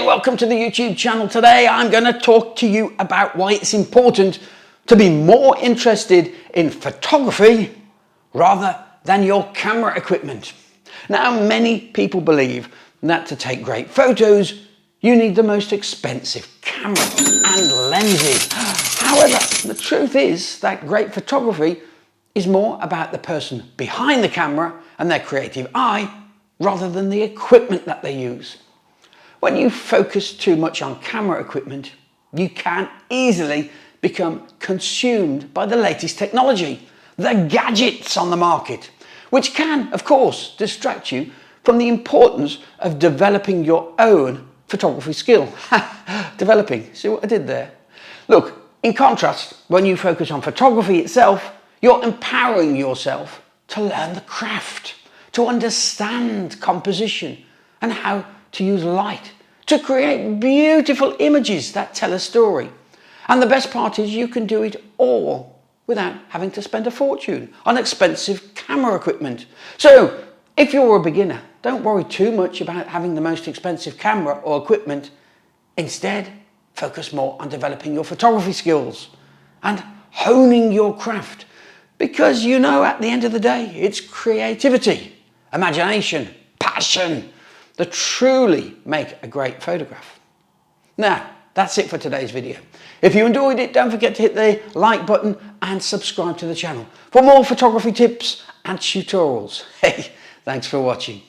Hi, welcome to the YouTube channel. Today I'm going to talk to you about why it's important to be more interested in photography rather than your camera equipment. Now, many people believe that to take great photos you need the most expensive camera and lenses. However, the truth is that great photography is more about the person behind the camera and their creative eye rather than the equipment that they use. When you focus too much on camera equipment, you can easily become consumed by the latest technology, the gadgets on the market, which can, of course, distract you from the importance of developing your own photography skill. Developing, see what I did there? Look, in contrast, when you focus on photography itself, you're empowering yourself to learn the craft, to understand composition and how to use light to create beautiful images that tell a story. And the best part is you can do it all without having to spend a fortune on expensive camera equipment. So if you're a beginner, don't worry too much about having the most expensive camera or equipment. Instead, focus more on developing your photography skills and honing your craft, because you know at the end of the day it's creativity, imagination, passion that truly make a great photograph. Now, that's it for today's video. If you enjoyed it, don't forget to hit the like button and subscribe to the channel for more photography tips and tutorials. Hey, thanks for watching.